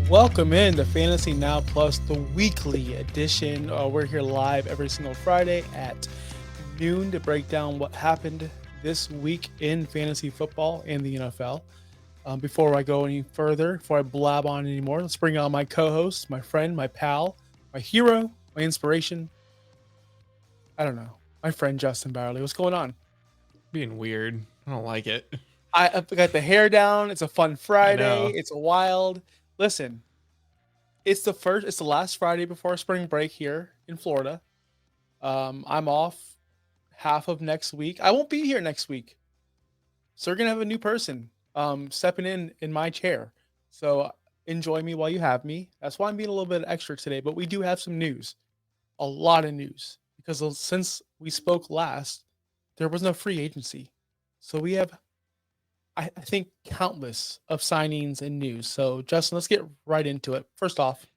Welcome in to Fantasy Now Plus, the weekly edition. We're here live every single Friday at noon to break down what happened this week in fantasy football and the NFL. Before I go any further, before I blab on anymore, let's bring on my co-host, my friend, my pal, my hero, my inspiration. I don't know, my friend Justin Barley. What's going on? Being weird. I don't like it. I've got the hair down. It's a fun Friday. It's wild. Listen, it's the last Friday before spring break here in Florida. I'm off half of next week. I won't be here next week. So we're going to have a new person stepping in my chair. So enjoy me while you have me. That's why I'm being a little bit extra today, but we do have some news. A lot of news because since we spoke last, there was no free agency. So we have I think countless of signings and news. So Justin, let's get right into it. First off,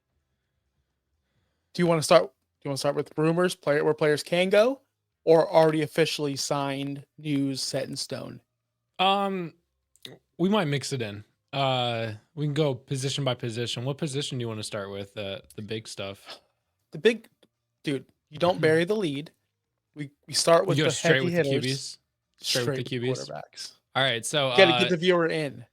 do you want to start with rumors, where players can go, or already officially signed news set in stone? We might mix it in. We can go position by position. What position do you want to start with? The big stuff. The big dude, you don't bury the lead. We start with the heavy hitters. Straight with the QBs. Quarterbacks. All right, so you got to get the viewer in.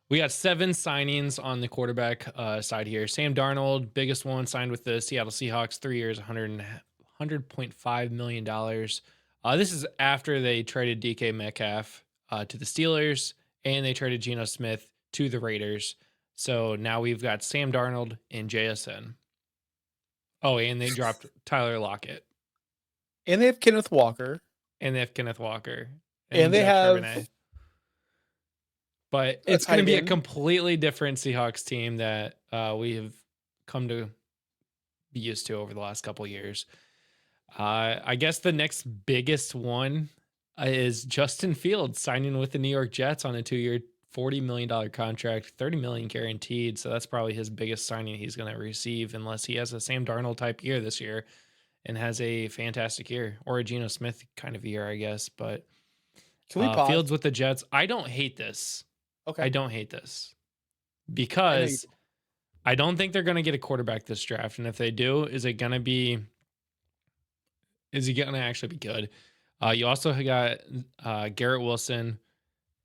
We got 7 signings on the quarterback side here. Sam Darnold, biggest one, signed with the Seattle Seahawks, 3 years, $100.5 million. This is after they traded DK Metcalf to the Steelers, and they traded Geno Smith to the Raiders. So now we've got Sam Darnold and JSN. Oh, and they dropped Tyler Lockett. And they have Kenneth Walker. And they have they have... But it's going to be a completely different Seahawks team that we have come to be used to over the last couple of years. I guess the next biggest one is Justin Fields signing with the New York Jets on a 2-year, $40 million contract, $30 million guaranteed. So that's probably his biggest signing he's going to receive, unless he has a Sam Darnold type year this year and has a fantastic year, or a Geno Smith kind of year, I guess. But can we pause? Fields with the Jets, I don't hate this. Okay. I don't hate this because I don't think they're going to get a quarterback this draft. And if they do, is he going to actually be good? You also got Garrett Wilson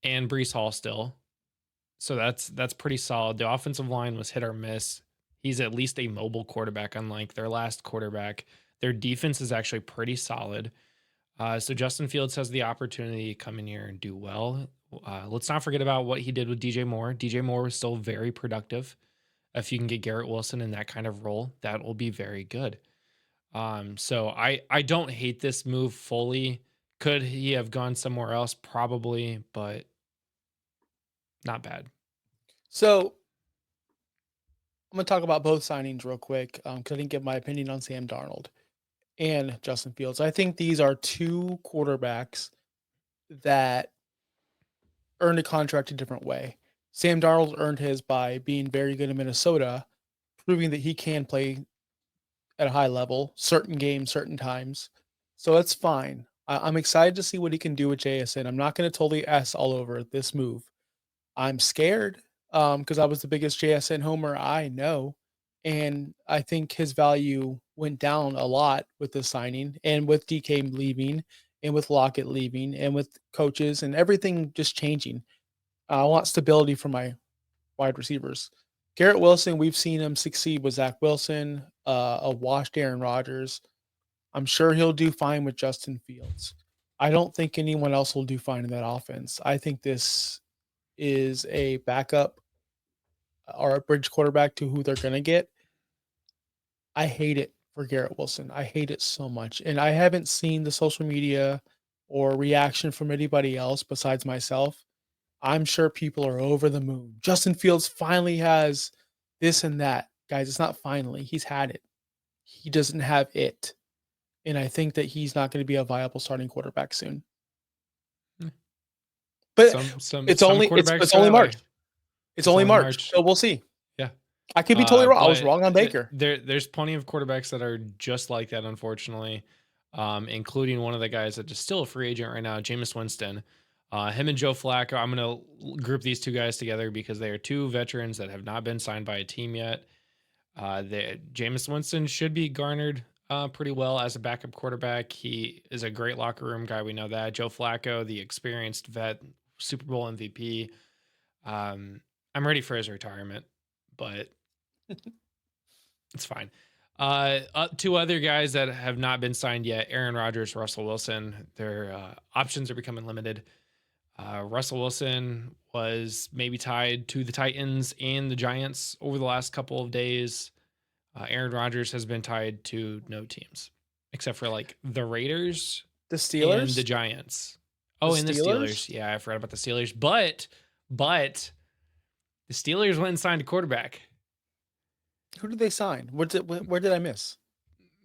and Breece Hall still. So that's pretty solid. The offensive line was hit or miss. He's at least a mobile quarterback, unlike their last quarterback. Their defense is actually pretty solid. So Justin Fields has the opportunity to come in here and do well. Let's not forget about what he did with DJ Moore. DJ Moore was still very productive. If you can get Garrett Wilson in that kind of role, that will be very good. So I don't hate this move fully. Could he have gone somewhere else? Probably, but not bad. So I'm going to talk about both signings real quick because I didn't give my opinion on Sam Darnold and Justin Fields. I think these are two quarterbacks that earned a contract a different way. Sam Darnold earned his by being very good in Minnesota, proving that he can play at a high level, certain games, certain times. So that's fine. I'm excited to see what he can do with JSN. I'm not going to totally S all over this move. I'm scared because I was the biggest JSN homer I know. And I think his value went down a lot with the signing and with DK leaving and with Lockett leaving and with coaches and everything just changing. I want stability for my wide receivers. Garrett Wilson, we've seen him succeed with Zach Wilson, a washed Aaron Rodgers. I'm sure he'll do fine with Justin Fields. I don't think anyone else will do fine in that offense. I think this is a backup or a bridge quarterback to who they're going to get. I hate it for Garrett Wilson. I hate it so much. And I haven't seen the social media or reaction from anybody else besides myself. I'm sure people are over the moon. Justin Fields finally has this and that. Guys, it's not finally. He's had it. He doesn't have it. And I think that he's not going to be a viable starting quarterback soon. But it's only March. It's only March. So we'll see. Yeah. I could be totally wrong. I was wrong on Baker. There's plenty of quarterbacks that are just like that, unfortunately, including one of the guys that is still a free agent right now, Jameis Winston. Him and Joe Flacco, I'm going to group these two guys together because they are two veterans that have not been signed by a team yet. Jameis Winston should be garnered pretty well as a backup quarterback. He is a great locker room guy. We know that. Joe Flacco, the experienced vet, Super Bowl MVP. I'm ready for his retirement, but it's fine. Two other guys that have not been signed yet, Aaron Rodgers, Russell Wilson. Their options are becoming limited. Russell Wilson was maybe tied to the Titans and the Giants over the last couple of days. Aaron Rodgers has been tied to no teams except for like the Raiders The and the Steelers? Giants. The Oh, and the Steelers? Steelers. Yeah, I forgot about the Steelers. But the Steelers went and signed a quarterback. Who did they sign? Where did I miss?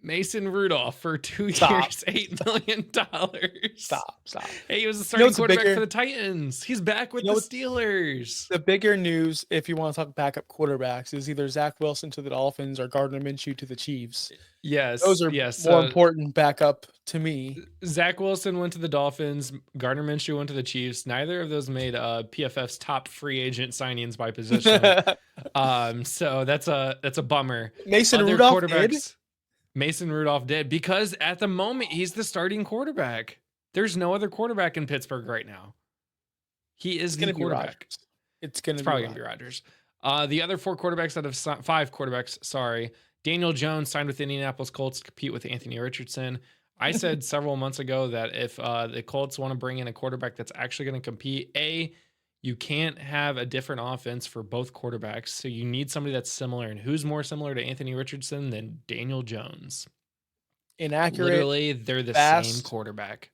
Mason Rudolph for 2 Stop. years, $8 million. Stop. Hey, he was the starting what's quarterback bigger- for the Titans. He's back with You know the what's- Steelers. The bigger news, if you want to talk backup quarterbacks, is either Zach Wilson to the Dolphins or Gardner Minshew to the Chiefs. Yes. Those are more important backup to me. Zach Wilson went to the Dolphins. Gardner Minshew went to the Chiefs. Neither of those made PFF's top free agent signings by position. So that's a bummer. Mason Other Rudolph quarterbacks, did? Mason Rudolph did, because at the moment he's the starting quarterback. There's no other quarterback in Pittsburgh right now. He is the quarterback. It's probably going to be Rodgers. The other five quarterbacks, sorry. Daniel Jones signed with the Indianapolis Colts to compete with Anthony Richardson. I said several months ago that if the Colts want to bring in a quarterback that's actually going to compete, you can't have a different offense for both quarterbacks. So you need somebody that's similar. And who's more similar to Anthony Richardson than Daniel Jones? Inaccurate. Literally, they're the same quarterback.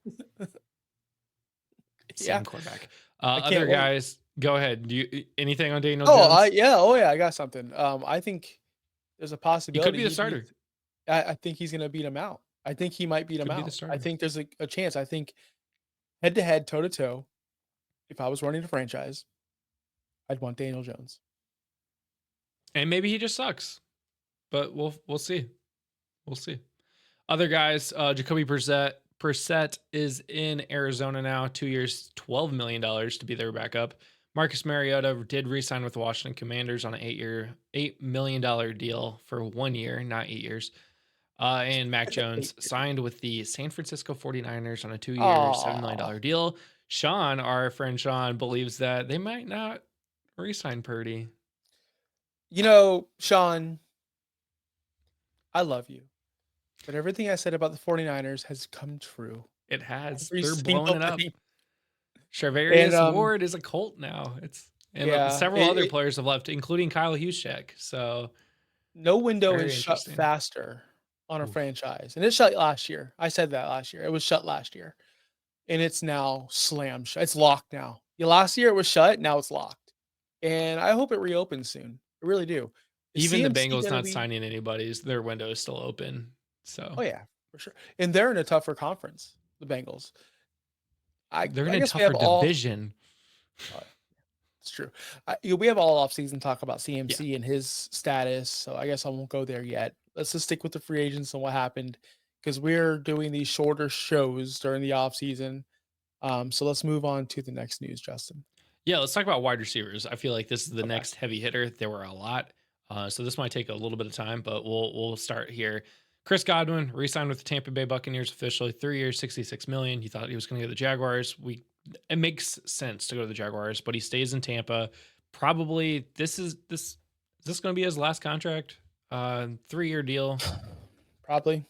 Same quarterback. Other guys, go ahead. Do you anything on Daniel Jones? Yeah, I got something. I think there's a possibility He could be the starter. I think he's going to beat him out. I think he might beat him out. I think there's a chance. I think head-to-head, toe-to-toe, if I was running a franchise, I'd want Daniel Jones. And maybe he just sucks. But we'll see. We'll see. Other guys, Jacoby Brissett is in Arizona now, 2 years, $12 million to be their backup. Marcus Mariota did re-sign with the Washington Commanders on an $8 million deal for 1 year, not 8 years. And Mac Jones signed with the San Francisco 49ers on a 2 year, $7 million deal. Sean, our friend Sean, believes that they might not re-sign Purdy. You know, Sean, I love you. But everything I said about the 49ers has come true. It has. They're blowing it up. Ward is a Colt now. Several other players have left, including Kyle Juszczyk. So no window is shut faster on a franchise. And it shut last year. I said that last year. It was shut last year. And it's now slammed shut. It's locked now. Last year it was shut. Now it's locked. And I hope it reopens soon. I really do. Even the Bengals not signing anybody, their window is still open. So yeah, for sure. And they're in a tougher conference, the Bengals. They're in a tougher division. It's true. We have all offseason talk about CMC and his status, so I guess I won't go there yet. Let's just stick with the free agents and what happened, because we're doing these shorter shows during the offseason. So let's move on to the next news, Justin. Yeah, let's talk about wide receivers. I feel like this is the next heavy hitter. There were a lot. So this might take a little bit of time, but we'll start here. Chris Godwin re-signed with the Tampa Bay Buccaneers officially, 3 years, $66 million. He thought he was going to go to the Jaguars. It makes sense to go to the Jaguars, but he stays in Tampa. Probably is this going to be his last contract? 3-year deal. Probably.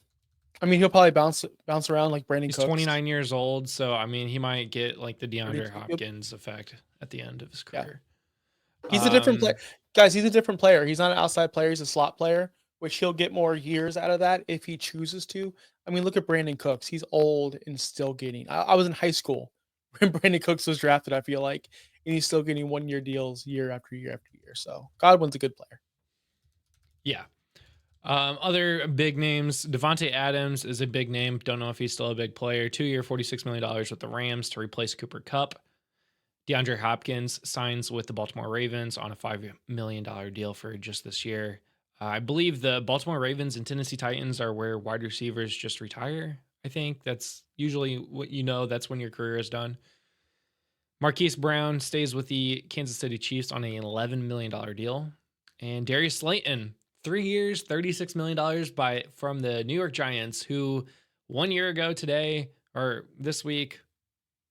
I mean, he'll probably bounce around like Brandon Cooks. He's 29 years old, so I mean, he might get like the DeAndre Hopkins effect at the end of his career. Yeah. He's a different player. Guys, he's a different player. He's not an outside player. He's a slot player, which he'll get more years out of that if he chooses to. I mean, look at Brandon Cooks. He's old and still getting. I was in high school when Brandon Cooks was drafted, I feel like, and he's still getting 1 year deals year after year after year. So Godwin's a good player. Yeah. Other big names, Devontae Adams is a big name. Don't know if he's still a big player. 2 year, $46 million with the Rams to replace Cooper Kupp. DeAndre Hopkins signs with the Baltimore Ravens on a $5 million deal for just this year. I believe the Baltimore Ravens and Tennessee Titans are where wide receivers just retire. I think that's usually what that's when your career is done. Marquise Brown stays with the Kansas City Chiefs on an $11 million deal. And Darius Slayton, 3 years, $36 million from the New York Giants, who 1 year ago today or this week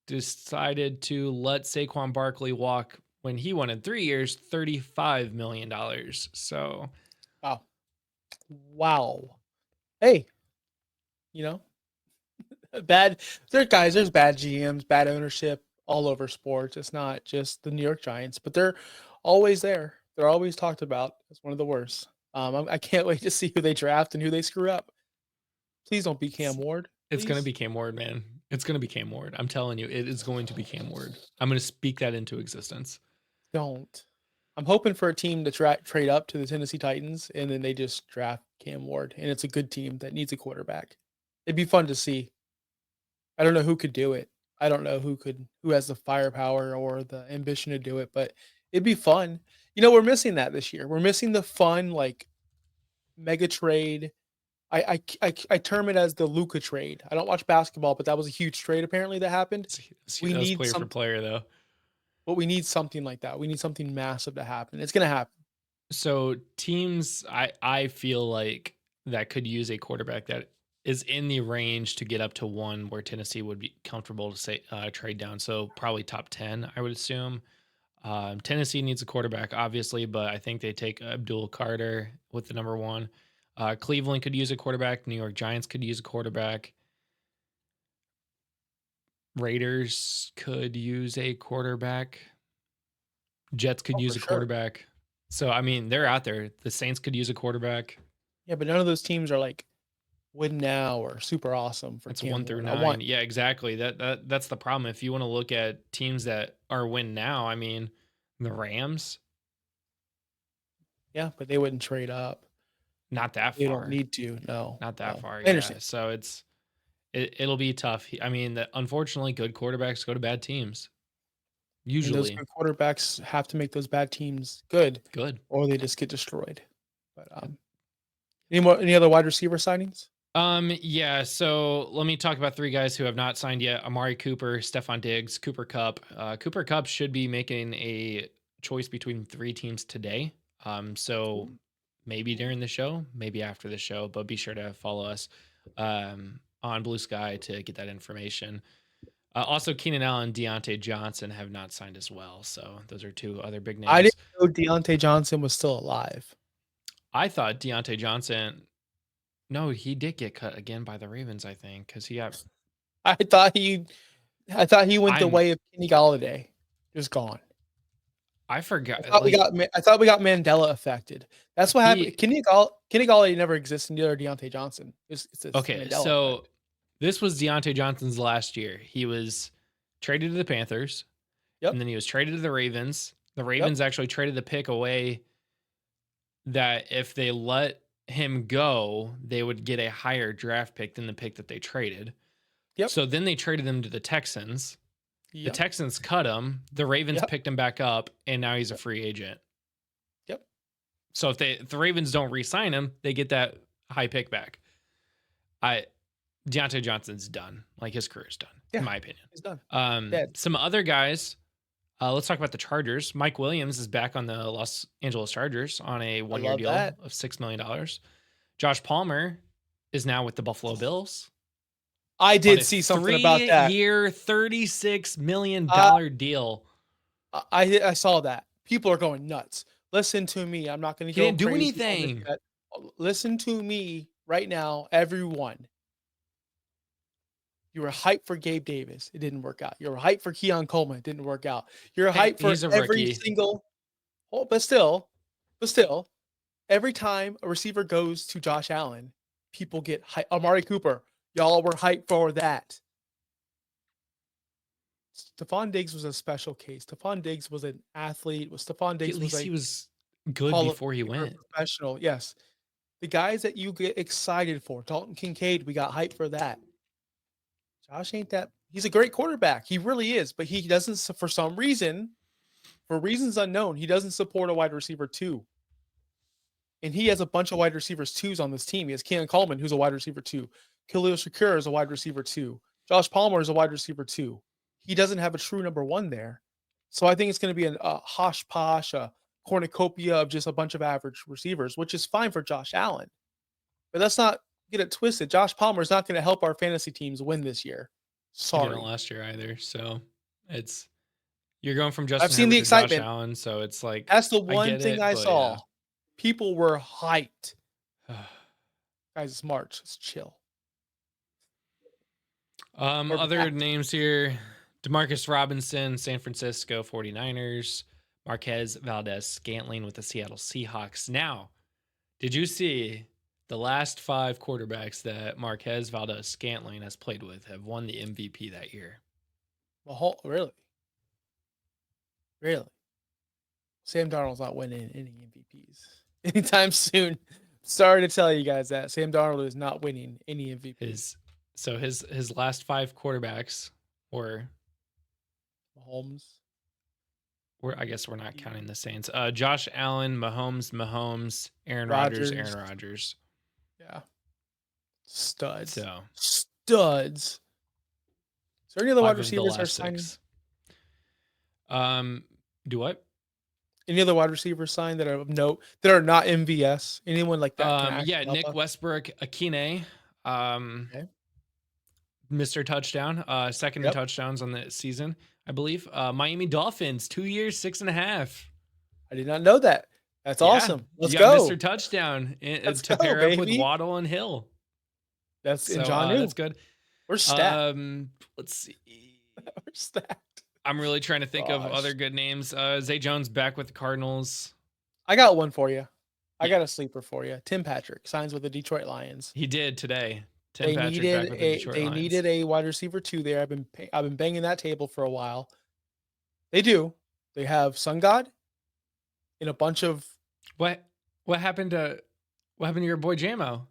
decided to let Saquon Barkley walk when he wanted 3 years, $35 million. So, wow. Hey, there's bad GMs, bad ownership all over sports. It's not just the New York Giants, but they're always there. They're always talked about as one of the worst. I can't wait to see who they draft and who they screw up. Please don't be Cam Ward. It's going to be Cam Ward, man. It's going to be Cam Ward. I'm telling you, it is going to be Cam Ward. I'm going to speak that into existence. Don't. I'm hoping for a team to trade up to the Tennessee Titans, and then they just draft Cam Ward, and it's a good team that needs a quarterback. It'd be fun to see. I don't know who could do it. I don't know who has the firepower or the ambition to do it, but it'd be fun. We're missing that this year. We're missing the fun, like, mega trade. I term it as the Luka trade. I don't watch basketball, but that was a huge trade apparently that happened. We need player for player though. But we need something like that. We need something massive to happen. It's going to happen. So teams, I feel like that could use a quarterback that is in the range to get up to one where Tennessee would be comfortable to say trade down. So probably top 10, I would assume. Tennessee needs a quarterback, obviously, but I think they take Abdul Carter with the number 1. Cleveland could use a quarterback. New York Giants could use a quarterback. Raiders could use a quarterback. Jets could use a quarterback. So, I mean, they're out there. The Saints could use a quarterback. Yeah, but none of those teams are like win now or super awesome for It's 1 through 9. Yeah, exactly. That's the problem. If you want to look at teams that are win now, I mean, the Rams. Yeah, but they wouldn't trade up. Not that far. They don't need to. No, not that far. Yeah. So it'll be tough. I mean, unfortunately, good quarterbacks go to bad teams. Usually, and those good quarterbacks have to make those bad teams good, or they just get destroyed. But any other wide receiver signings? Yeah. So let me talk about 3 guys who have not signed yet: Amari Cooper, Stephon Diggs, Cooper Kupp. Cooper Kupp should be making a choice between 3 teams today. So maybe during the show, maybe after the show, but be sure to follow us on Blue Sky to get that information. Also, Keenan Allen and Deontay Johnson have not signed as well. So those are 2 other big names. I didn't know Deontay Johnson was still alive. I thought Deontay Johnson. No, he did get cut again by the Ravens, I think, because he got. I thought he went the way of Kenny Golladay, just gone. I forgot. I thought we got Mandela affected. That's what happened. Kenny Golladay never existed. Neither Deontay Johnson. It's okay, Mandela so effect. This was Deontay Johnson's last year. He was traded to the Panthers, and then he was traded to the Ravens. The Ravens actually traded the pick away. That if they let him go, they would get a higher draft pick than the pick that they traded. So then they traded him to the Texans. The Texans cut him. The Ravens picked him back up, and now he's a free agent. So if the Ravens don't re-sign him, they get that high pick back. Deontay Johnson's done. Like, his career's done, in my opinion. He's done. Some other guys. Let's talk about the Chargers. Mike Williams is back on the Los Angeles Chargers on a 1-year deal of $6 million. Josh Palmer is now with the Buffalo Bills. I did see something about that. 3-year, $36 million deal. I saw that. People are going nuts. Listen to me. I'm not going to go Can't do anything. Listen to me right now, everyone. You were hyped for Gabe Davis. It didn't work out. You were hyped for Keon Coleman. It didn't work out. You're hyped for every single. Oh, but still, every time a receiver goes to Josh Allen, people get hyped. Amari Cooper, y'all were hyped for that. Stephon Diggs was a special case. Stephon Diggs was an athlete. Stephon Diggs he was good before he went professional. Yes, the guys that you get excited for, Dalton Kincaid, we got hyped for that. Josh ain't that. He's a great quarterback. He really is, but he doesn't, for some reason, for reasons unknown, he doesn't support a wide receiver 2. And he has a bunch of wide receivers 2s on this team. He has Keon Coleman, who's a wide receiver 2. Khalil Shakir is a wide receiver 2. Josh Palmer is a wide receiver 2. he doesn't have a true number one there. So I think it's going to be a hosh posh, a cornucopia of just a bunch of average receivers, which is fine for Josh Allen. But let's not get it twisted. Josh Palmer is not going to help our fantasy teams win this year. He didn't Sorry. last year either. So you're going from I've Justin seen the Herbert to Josh excitement. Allen. So it's like, That's the I one get thing it, I but saw. People were hyped. Guys, it's March. Let's chill. Other back. names here: Demarcus Robinson, San Francisco 49ers, Marquez Valdez-Scantling with the Seattle Seahawks. Now, did you see the last 5 quarterbacks that Marquez Valdez-Scantling has played with have won the MVP that year? Really? Really? Sam Darnold's not winning any MVPs anytime soon. Sorry to tell you guys that Sam Darnold is not winning any MVPs. His last 5 quarterbacks were Mahomes. I guess we're not counting the Saints. Josh Allen, Mahomes, Aaron Rodgers. Yeah. Studs. So studs. Is there any other wide receivers are signing? 6. Do what? Any other wide receivers signed that are of note that are not MVS? Anyone like that? Yeah, Nick Westbrook, Akine, Okay. Mr. Touchdown, second in touchdowns on the season, I believe. Miami Dolphins, 2 years, 6.5. I did not know that. That's awesome. Let's go. Mr. Touchdown to pair up with Waddle and Hill. That's John. That's good. We're stacked. Let's see. We're stacked. I'm really trying to think of other good names. Zay Jones back with the Cardinals. I got one for you. I got a sleeper for you. Tim Patrick signs with the Detroit Lions. He did today. They needed a wide receiver 2 there. I've been banging that table for a while. They do. They have Sun God in a bunch of what happened to your boy Jamo?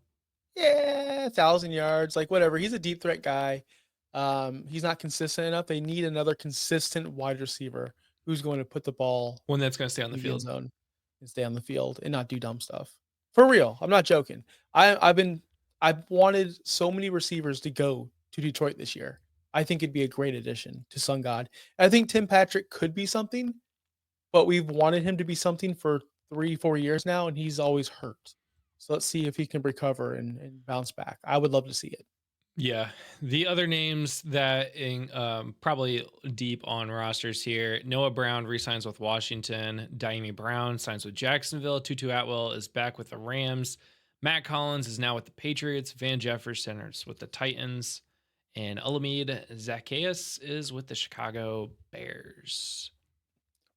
Yeah, 1,000 yards, like whatever. He's a deep threat guy. He's not consistent enough. They need another consistent wide receiver who's going to put the ball one that's going to stay on the field zone and stay on the field and not do dumb stuff. For real, I'm not joking. I've wanted so many receivers to go to Detroit this year. I think it'd be a great addition to Sun God. I think Tim Patrick could be something, but we've wanted him to be something for 3-4 years now, and he's always hurt. So let's see if he can recover and bounce back. I would love to see it. Yeah. The other names that probably deep on rosters here: Noah Brown re-signs with Washington. Diami Brown signs with Jacksonville. Tutu Atwell is back with the Rams. Matt Collins is now with the Patriots. Van Jefferson is with the Titans. And Olamide Zaccheaus is with the Chicago Bears.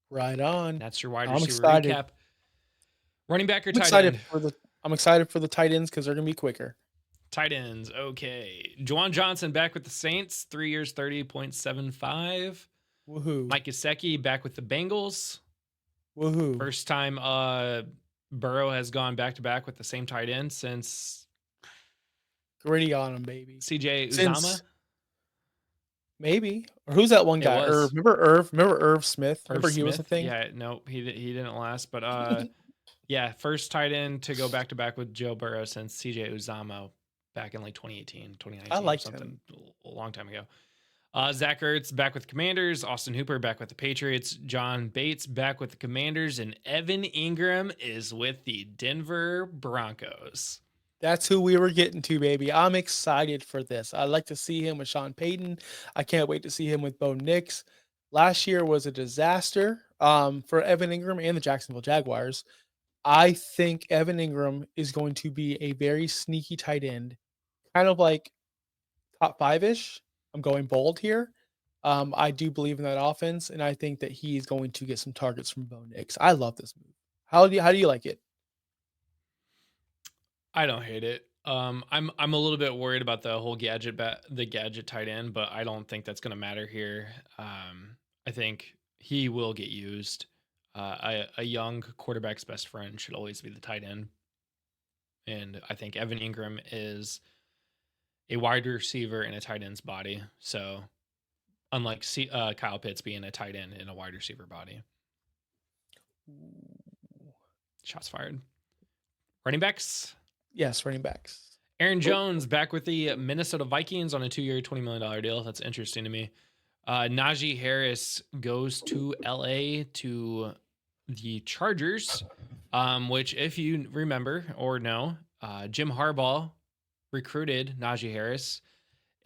Right on. That's your wide receiver recap. Running back or tight end? I'm excited for the tight ends because they're going to be quicker. Tight ends, okay. Juwan Johnson back with the Saints, 3 years, 30.75. Woohoo. Mike Gesicki back with the Bengals. Woohoo. First time Burrow has gone back-to-back with the same tight end since... Gritty on him, baby. CJ Uzama? Maybe. Or who's that one guy? Irv. Remember Irv Smith? Remember he was a thing? Yeah, no, he didn't last. But yeah, first tight end to go back-to-back with Joe Burrow since CJ Uzama back in like 2018, 2019. I liked something a long time ago. Zach Ertz back with the Commanders. Austin Hooper back with the Patriots. John Bates back with the Commanders. And Evan Ingram is with the Denver Broncos. That's who we were getting to, baby. I'm excited for this. I'd like to see him with Sean Payton. I can't wait to see him with Bo Nix. Last year was a disaster for Evan Ingram and the Jacksonville Jaguars. I think Evan Ingram is going to be a very sneaky tight end, kind of like top 5-ish. I'm going bold here. I do believe in that offense, and I think that he's going to get some targets from Bo Nix. I love this move. How do you like it? I don't hate it. I'm a little bit worried about the whole gadget tight end, but I don't think that's going to matter here. I think he will get used. A young quarterback's best friend should always be the tight end. And I think Evan Ingram is a wide receiver in a tight end's body. So unlike Kyle Pitts being a tight end in a wide receiver body. Shots fired. Running backs? Yes, running backs. Aaron Jones back with the Minnesota Vikings on a 2-year, $20 million deal. That's interesting to me. Najee Harris goes to LA to the Chargers, which, if you remember or know, Jim Harbaugh recruited Najee Harris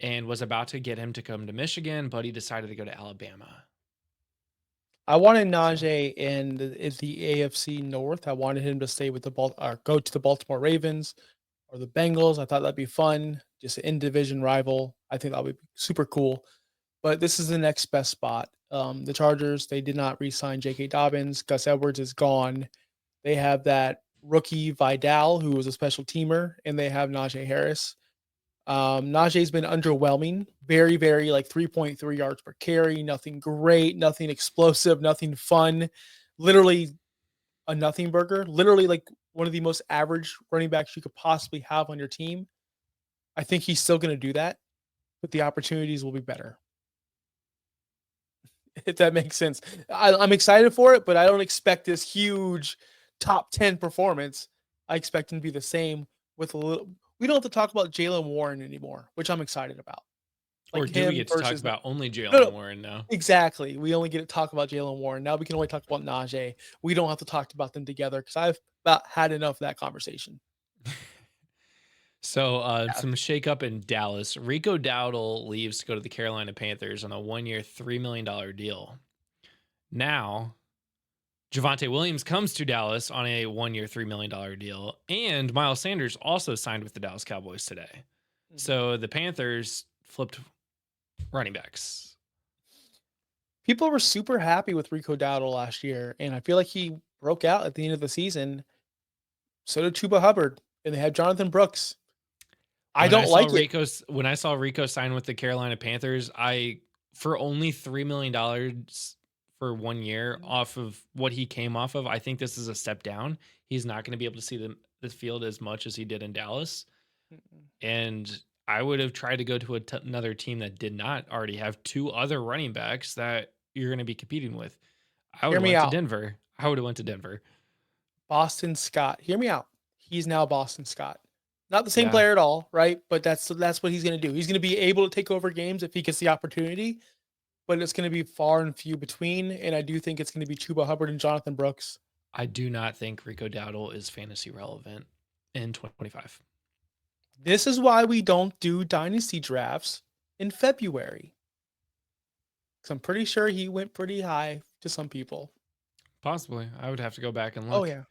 and was about to get him to come to Michigan, but he decided to go to Alabama. I wanted Najee in the AFC North. I wanted him to stay with or go to the Baltimore Ravens or the Bengals. I thought that'd be fun, just an in-division rival. I think that would be super cool. But this is the next best spot. The Chargers, they did not re-sign J.K. Dobbins. Gus Edwards is gone. They have that rookie Vidal, who was a special teamer, and they have Najee Harris. Najee's been underwhelming. Very, very like 3.3 yards per carry. Nothing great, nothing explosive, nothing fun. Literally a nothing burger. Literally like one of the most average running backs you could possibly have on your team. I think he's still going to do that, but the opportunities will be better. If that makes sense. I'm excited for it, but I don't expect this huge top 10 performance. I expect him to be the same with a little. We don't have to talk about Jaylen Warren anymore, which I'm excited about. Or Like do we him get to talk versus about only no, Jaylen Warren now? exactly. We only get to talk about Jaylen Warren. Now we can only talk about Najee. We don't have to talk about them together because I've about had enough of that conversation. So some shakeup in Dallas. Rico Dowdle leaves to go to the Carolina Panthers on a 1-year, $3 million deal. Now, Javonte Williams comes to Dallas on a 1-year, $3 million deal. And Miles Sanders also signed with the Dallas Cowboys today. Mhm. So the Panthers flipped running backs. People were super happy with Rico Dowdle last year, and I feel like he broke out at the end of the season. So did Chuba Hubbard, and they had Jonathan Brooks. I don't like it. When I saw Rico sign with the Carolina Panthers, for only $3 million for 1 year off of what he came off of, I think this is a step down. He's not going to be able to see the field as much as he did in Dallas. And I would have tried to go to another team that did not already have two other running backs that you're going to be competing with. I would have went to Denver. Boston Scott. Hear me out. He's now Boston Scott. Not the same player at all, right? But that's what he's going to do. He's going to be able to take over games if he gets the opportunity, but it's going to be far and few between. And I do think it's going to be Chuba Hubbard and Jonathan Brooks. I do not think Rico Dowdle is fantasy relevant in 2025. This is why we don't do dynasty drafts in February. Because I'm pretty sure he went pretty high to some people. Possibly. I would have to go back and look. Oh yeah.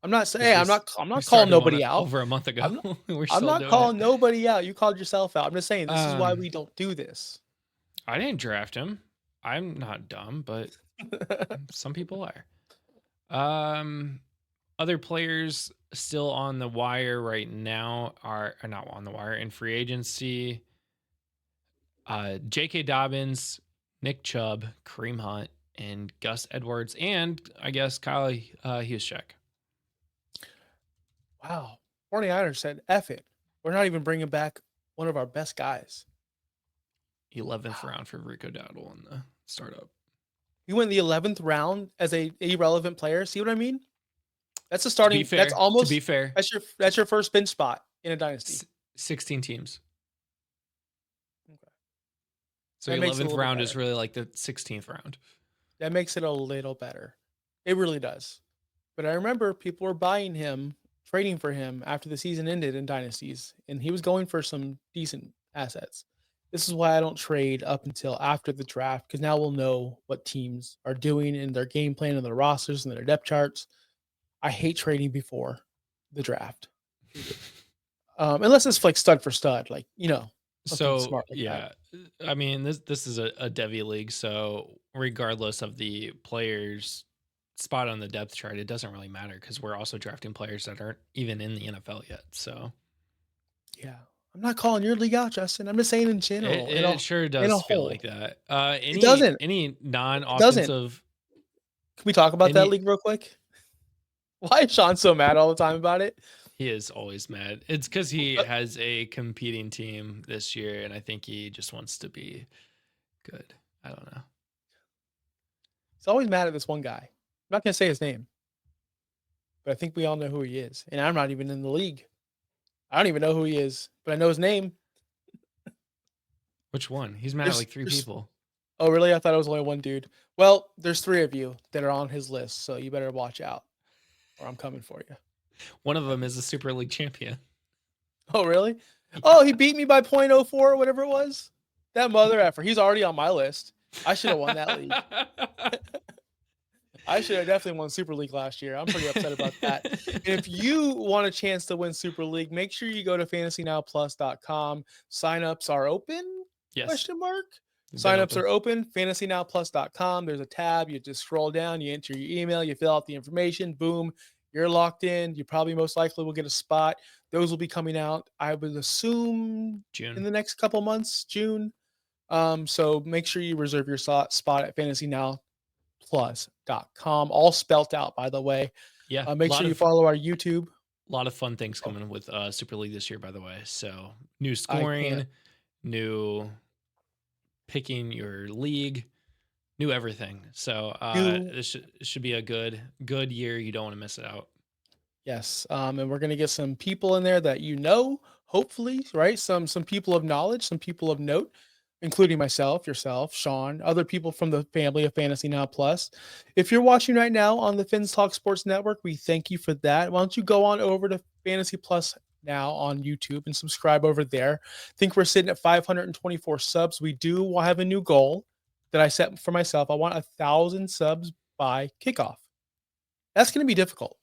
I'm not saying I'm not calling nobody out. Over a month ago. I'm not calling nobody out. You called yourself out. I'm just saying this is why we don't do this. I didn't draft him. I'm not dumb, but some people are. Other players still on the wire right now are not on the wire in free agency. J.K. Dobbins, Nick Chubb, Kareem Hunt, and Gus Edwards, and I guess Kyle Juszczyk. Wow. 49ers said, F it. We're not even bringing back one of our best guys. 11th round for Rico Dowdle in the startup. You went the 11th round as a irrelevant player. See what I mean? That's a starting. That's almost. To be fair, that's your first bench spot in a dynasty. 16 teams. Okay. So 11th round is really like the 16th round. That makes it a little better. It really does. But I remember people were buying him, trading for him after the season ended in dynasties, and he was going for some decent assets. This is why I don't trade up until after the draft, because now we'll know what teams are doing in their game plan and their rosters and their depth charts. I hate trading before the draft. Unless it's like stud for stud, like, So smart like that. I mean, this is a Devy league, so regardless of the players' spot on the depth chart, it doesn't really matter because we're also drafting players that aren't even in the NFL yet. So yeah, I'm not calling your league out, Justin. I'm just saying in general. It sure does feel like that. It doesn't. Any non-offensive. Can we talk about that league real quick? Why is Sean so mad all the time about it? He is always mad. It's because he has a competing team this year, and I think he just wants to be good. I don't know. He's always mad at this one guy. I'm not going to say his name, but I think we all know who he is. And I'm not even in the league. I don't even know who he is, but I know his name. Which one? He's mad at like three people. Oh, really? I thought it was only one dude. Well, there's 3 of you that are on his list, so you better watch out, or I'm coming for you. One of them is a Super League champion. Oh, really? Oh, he beat me by 0.04 or whatever it was. That mother effer. He's already on my list. I should have won that league. I should have definitely won Super League last year. I'm pretty upset about that. And if you want a chance to win Super League, make sure you go to FantasyNowPlus.com. Signups are open? Yes. Question mark. They've been Signups are open. FantasyNowPlus.com. There's a tab. You just scroll down. You enter your email. You fill out the information. Boom. You're locked in. You probably most likely will get a spot. Those will be coming out, I would assume, June. in the next couple months, June. So make sure you reserve your spot at FantasyNowPlus.com. All spelt out, by the way. Yeah. Make sure you follow our YouTube. A lot of fun things coming with Super League this year, by the way. So new scoring, new picking your league, new everything. So this should be a good year. You don't want to miss it out. Yes. And we're going to get some people in there that hopefully, right? Some people of knowledge, some people of note, including myself, yourself, Sean, other people from the family of Fantasy Now Plus. If you're watching right now on the Fins Talk Sports Network, we thank you for that. Why don't you go on over to Fantasy Plus now on YouTube and subscribe over there. I think we're sitting at 524 subs. We do have a new goal that I set for myself. I want 1,000 subs by kickoff. That's going to be difficult.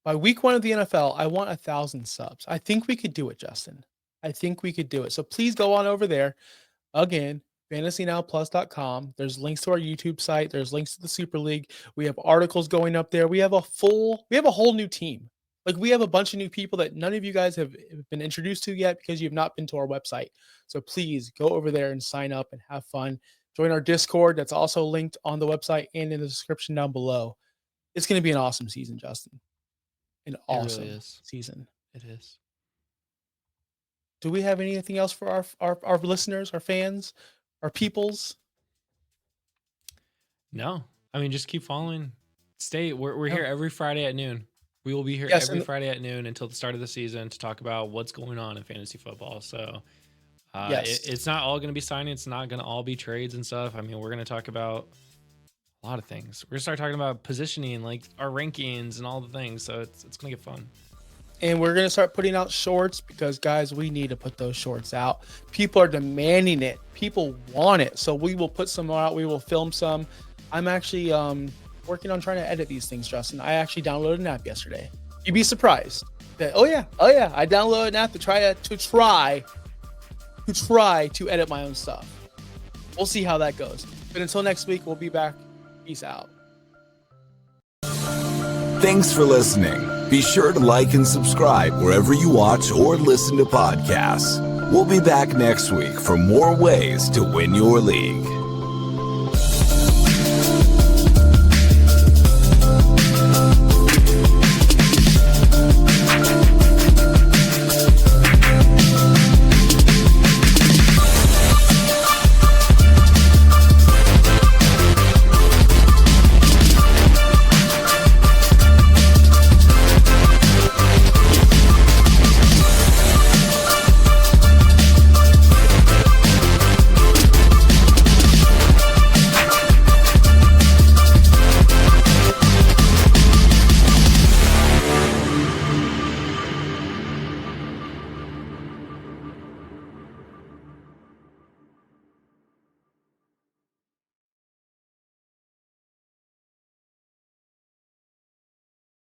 By week 1 of the NFL, I want 1,000 subs. I think we could do it, Justin. I think we could do it. So please go on over there. Again, FantasyNowPlus.com. There's links to our YouTube site. There's links to the Super League. We have articles going up there. We have a whole new team. Like, we have a bunch of new people that none of you guys have been introduced to yet because you have not been to our website. So please go over there and sign up and have fun. Join our Discord. That's also linked on the website and in the description down below. It's going to be an awesome season, Justin. An awesome season. It is. Do we have anything else for our listeners, our fans, our peoples? No. I mean, just keep following. We're here every Friday at noon. We will be here every Friday at noon until the start of the season to talk about what's going on in fantasy football. So it's not all going to be signing. It's not going to all be trades and stuff. I mean, we're going to talk about a lot of things. We're going to start talking about positioning, like our rankings and all the things. So it's going to get fun. And we're going to start putting out shorts because, guys, we need to put those shorts out. People are demanding it. People want it. So we will put some out. We will film some. I'm actually working on trying to edit these things, Justin. I actually downloaded an app yesterday. You'd be surprised that, oh yeah, I downloaded an app to try to edit my own stuff. We'll see how that goes. But until next week, we'll be back. Peace out. Thanks for listening. Be sure to like and subscribe wherever you watch or listen to podcasts. We'll be back next week for more ways to win your league.